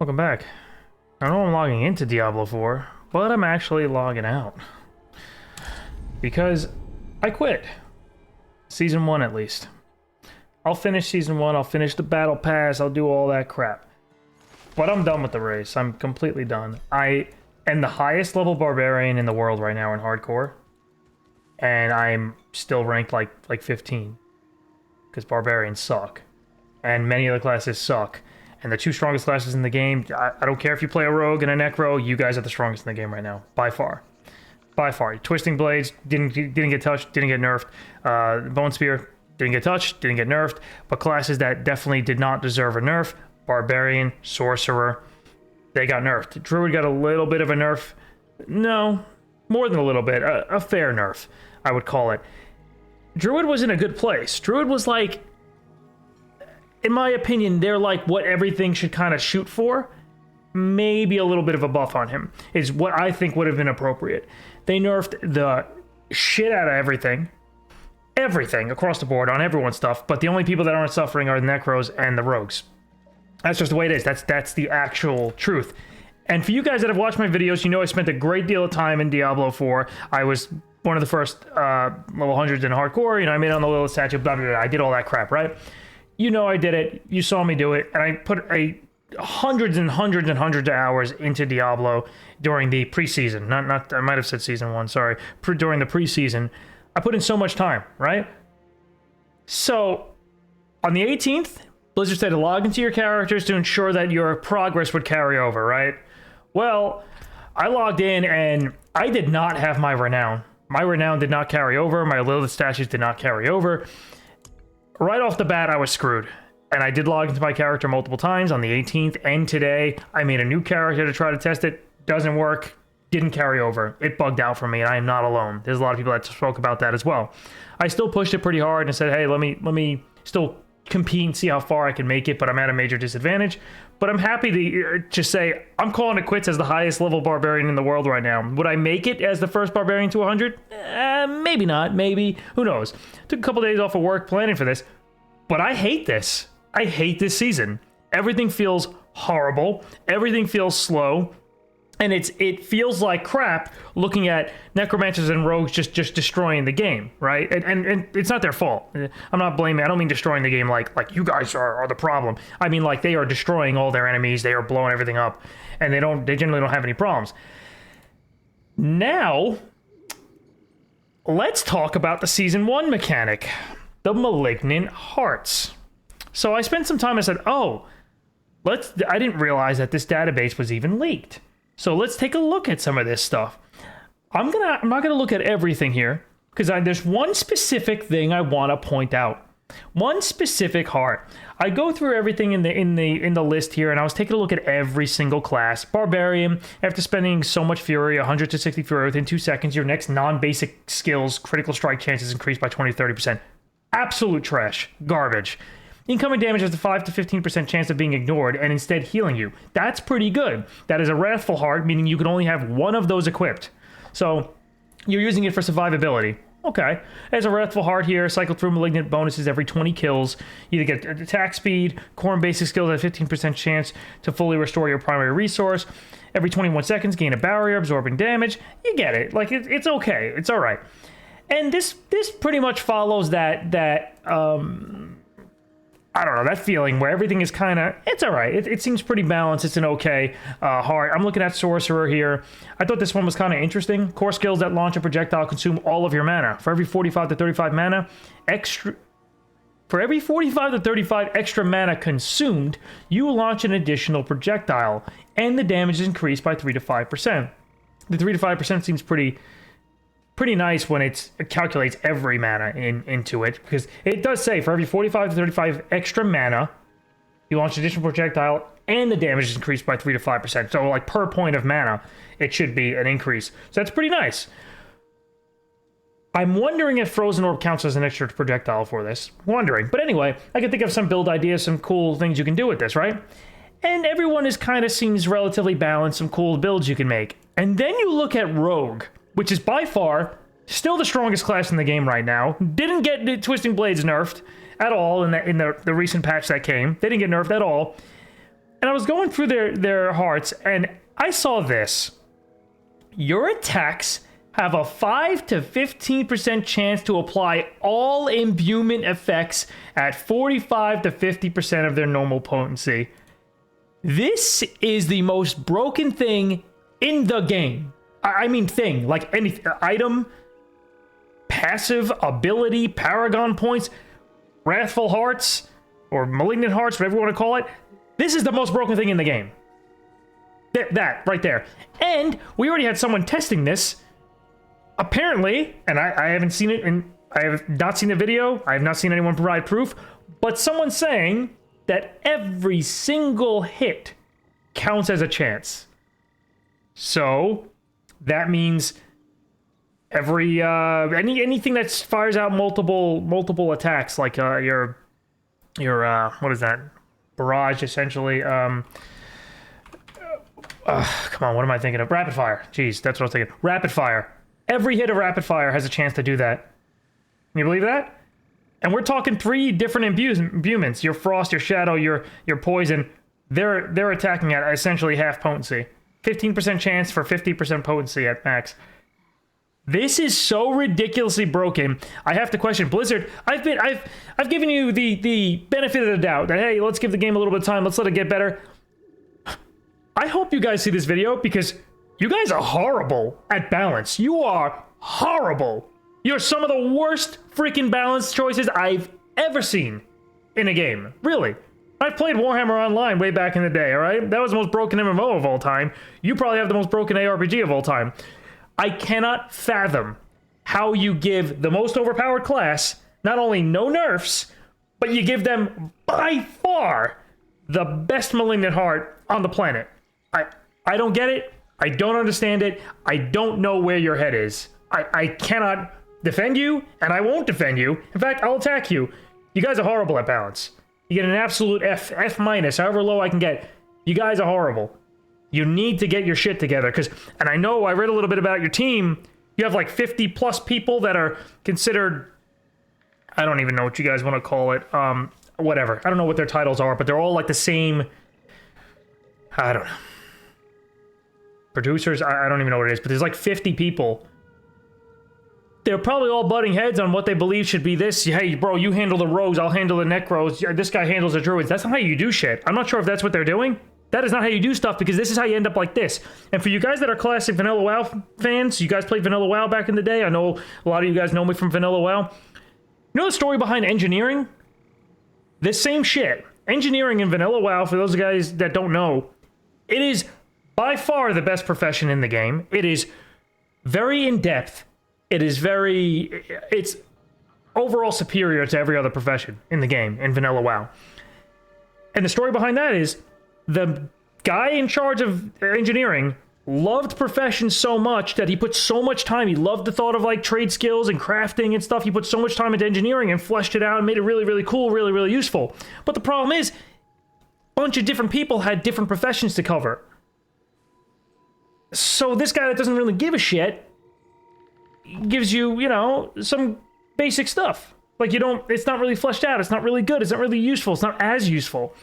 Welcome back. I know I'm logging into Diablo 4, but I'm actually logging out. Because I quit. Season 1 at least. I'll finish Season 1, I'll finish the Battle Pass, I'll do all that crap. But I'm done with the race. I'm completely done. I am the highest level barbarian in the world right now in hardcore. And I'm still ranked like 15. Because barbarians suck. And many of the classes suck. And the two strongest classes in the game, I don't care if you play a rogue and a necro, you guys are the strongest in the game right now. By far. By far. Twisting Blades didn't get touched, didn't get nerfed. Bone Spear didn't get touched, didn't get nerfed. But classes that definitely did not deserve a nerf, Barbarian, Sorcerer, they got nerfed. Druid got a little bit of a nerf. No, more than a little bit. A fair nerf, I would call it. Druid was in a good place. Druid was like, in my opinion, they're like what everything should kind of shoot for. Maybe a little bit of a buff on him is what I think would have been appropriate. They nerfed the shit out of everything. Everything across the board on everyone's stuff, but the only people that aren't suffering are the Necros and the Rogues. That's just the way it is. That's the actual truth. And for you guys that have watched my videos, you know I spent a great deal of time in Diablo 4. I was one of the first level 100s in hardcore. You know, I made it on the little statue, blah, blah, blah. I did all that crap, right? You know I did it. You saw me do it. And I put hundreds and hundreds and hundreds of hours into Diablo during the preseason. Not I might have said season 1, sorry. During the preseason. I put in so much time, right? So, on the 18th, Blizzard said to log into your characters to ensure that your progress would carry over, right? Well, I logged in and I did not have my renown. My renown did not carry over. My Lilith statues did not carry over. Right off the bat, I was screwed. And I did log into my character multiple times on the 18th and today. I made a new character to try to test it. Doesn't work. Didn't carry over. It bugged out for me, and I am not alone. There's a lot of people that spoke about that as well. I still pushed it pretty hard and said, hey, let me still compete and see how far I can make it, but I'm at a major disadvantage. But I'm happy to just say I'm calling it quits as the highest level barbarian in the world right now. Would I make it as the first barbarian to 100? Maybe not. Maybe. Who knows? Took a couple days off of work planning for this, but I hate this. I hate this season. Everything feels horrible. Everything feels slow. And it feels like crap looking at necromancers and rogues just destroying the game, right? And it's not their fault. I'm not blaming. I don't mean destroying the game like you guys are the problem. I mean like they are destroying all their enemies. They are blowing everything up, and they generally don't have any problems. Now, let's talk about the season 1 mechanic, the Malignant Hearts. So I spent some time and said, oh, I didn't realize that this database was even leaked. So let's take a look at some of this stuff. I'm not gonna look at everything here because there's one specific thing I want to point out. One specific heart. I go through everything in the list here, and I was taking a look at every single class. Barbarian. After spending so much fury, 100 to 60 fury within 2 seconds, your next non-basic skills critical strike chances increased by 20-30%. Absolute trash. Garbage. Incoming damage has a 5 to 15% chance of being ignored and instead healing you. That's pretty good. That is a Wrathful Heart, meaning you can only have one of those equipped. So you're using it for survivability. Okay. There's a Wrathful Heart here. Cycle through malignant bonuses every 20 kills. You either get attack speed, core and basic skills at a 15% chance to fully restore your primary resource. Every 21 seconds, gain a barrier, absorbing damage. You get it. Like, it's okay. It's all right. And this pretty much follows that I don't know, that feeling where everything is kind of, it's all right. It seems pretty balanced. It's an okay heart. I'm looking at Sorcerer here. I thought this one was kind of interesting. Core skills that launch a projectile consume all of your mana. For every 45 to 35 mana, For every 45 to 35 extra mana consumed, you launch an additional projectile, and the damage is increased by 3 to 5%. The 3 to 5% seems pretty nice when it calculates every mana into it, because it does say for every 45 to 35 extra mana, you launch an additional projectile and the damage is increased by 3 to 5%. So like per point of mana, it should be an increase. So that's pretty nice. I'm wondering if Frozen Orb counts as an extra projectile for this. Wondering. But anyway, I can think of some build ideas, some cool things you can do with this, right? And everyone seems relatively balanced, some cool builds you can make. And then you look at Rogue, which is by far still the strongest class in the game right now. Didn't get the Twisting Blades nerfed at all in the recent patch that came. They didn't get nerfed at all. And I was going through their hearts, and I saw this. Your attacks have a 5 to 15% chance to apply all imbuement effects at 45 to 50% of their normal potency. This is the most broken thing in the game. I mean thing, like any item, passive, ability, paragon points, wrathful hearts, or malignant hearts, whatever you want to call it. This is the most broken thing in the game. That right there. And we already had someone testing this. Apparently, and I haven't seen it, and I have not seen the video. I have not seen anyone provide proof. But someone saying that every single hit counts as a chance. So that means every anything that fires out multiple attacks, like your what is that? Barrage, essentially. Come on, what am I thinking of? Rapid fire. Jeez, that's what I was thinking. Rapid fire. Every hit of rapid fire has a chance to do that. Can you believe that? And we're talking 3 different imbuments. Your frost, your shadow, your poison. They're attacking at essentially half potency. 15% chance for 50% potency at max. This is so ridiculously broken. I have to question Blizzard. I've given you the benefit of the doubt that, hey, let's give the game a little bit of time. Let's let it get better. I hope you guys see this video because you guys are horrible at balance. You are horrible. You're some of the worst freaking balance choices I've ever seen in a game. Really. I've played Warhammer Online way back in the day, all right? That was the most broken MMO of all time. You probably have the most broken ARPG of all time. I cannot fathom how you give the most overpowered class not only no nerfs, but you give them by far the best malignant heart on the planet. I don't get it. I don't understand it. I don't know where your head is. I cannot defend you, and I won't defend you. In fact, I'll attack you. You guys are horrible at balance. You get an absolute F minus, however low I can get. You guys are horrible. You need to get your shit together, and I know I read a little bit about your team. You have like 50 plus people that are considered, I don't even know what you guys want to call it. Whatever. I don't know what their titles are, but they're all like the same. I don't know. Producers, I don't even know what it is, but there's like 50 people. They're probably all butting heads on what they believe should be this. Hey, bro, you handle the rogues, I'll handle the necros. This guy handles the druids. That's not how you do shit. I'm not sure if that's what they're doing. That is not how you do stuff, because this is how you end up like this. And for you guys that are classic Vanilla WoW fans, you guys played Vanilla WoW back in the day. I know a lot of you guys know me from Vanilla WoW. You know the story behind engineering? This same shit. Engineering in Vanilla WoW, for those guys that don't know, it is by far the best profession in the game. It is very in-depth. It's overall superior to every other profession in the game, in Vanilla WoW. And the story behind that is, the guy in charge of engineering loved profession so much that he put so much time. He loved the thought of like trade skills and crafting and stuff. He put so much time into engineering and fleshed it out and made it really, really cool, really, really useful. But the problem is, a bunch of different people had different professions to cover. So this guy that doesn't really give a shit gives you, you know, some basic stuff. Like it's not really fleshed out. It's not really good. It's not really useful. It's not as useful.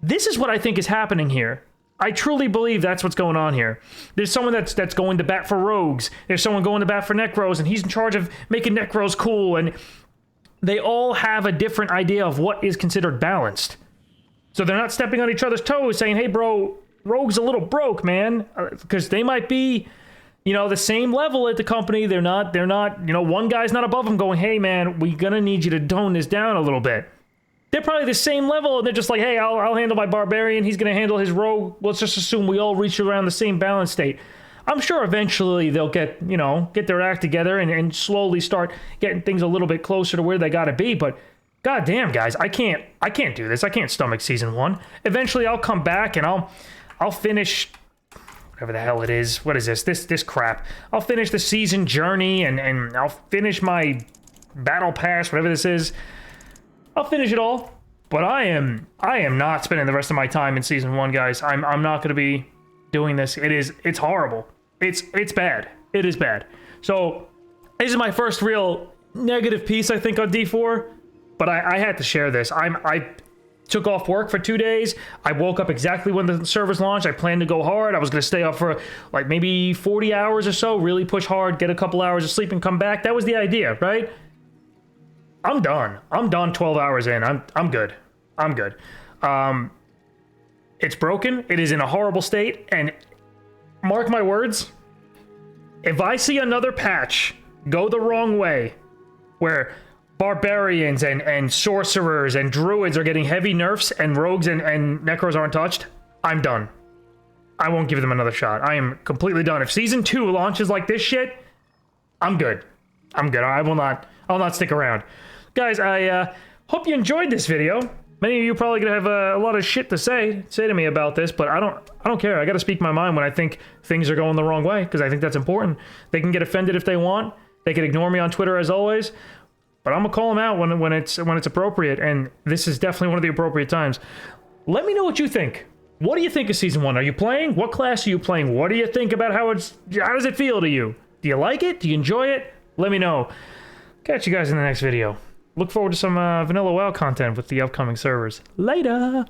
This is what I think is happening here. I truly believe that's what's going on here. There's someone that's going to bat for rogues. There's someone going to bat for necros, and he's in charge of making necros cool, and they all have a different idea of what is considered balanced. So they're not stepping on each other's toes saying, hey, bro, rogue's a little broke, man. Because they might be, you know, the same level at the company. They're not, you know, one guy's not above them going, hey, man, we're going to need you to tone this down a little bit. They're probably the same level, and they're just like, hey, I'll handle my barbarian, he's going to handle his rogue. Let's just assume we all reach around the same balance state. I'm sure eventually they'll get their act together and slowly start getting things a little bit closer to where they got to be, but goddamn, guys, I can't do this. I can't stomach Season 1. Eventually, I'll come back, and I'll finish whatever the hell it is. What is this? This crap. I'll finish the season journey, and I'll finish my battle pass, whatever this is. I'll finish it all, but I am not spending the rest of my time in Season 1, guys. I'm not going to be doing this. It's horrible. It's bad. It is bad. So this is my first real negative piece, I think, on D4, but I had to share this. took off work for 2 days. I woke up exactly when the servers launched. I planned to go hard. I was going to stay up for like maybe 40 hours or so, really push hard, get a couple hours of sleep and come back. That was the idea, right? I'm done. I'm done 12 hours in. I'm good. I'm good. It's broken. It is in a horrible state. And mark my words, if I see another patch go the wrong way, where barbarians and sorcerers and druids are getting heavy nerfs and rogues and necros aren't touched, I'm done. I won't give them another shot. I am completely done. If season 2 launches like this shit, I'm good. I'm good. I'll not stick around. Guys, I hope you enjoyed this video. Many of you probably gonna have a lot of shit to say to me about this, but I don't care. I gotta speak my mind when I think things are going the wrong way, because I think that's important. They can get offended if they want. They can ignore me on Twitter as always, but I'm gonna call them out when it's appropriate, and this is definitely one of the appropriate times. Let me know what you think. What do you think of season 1? Are you playing? What class are you playing? What do you think about how does it feel to you? Do you like it? Do you enjoy it? Let me know. Catch you guys in the next video. Look forward to some Vanilla WoW content with the upcoming servers. Later!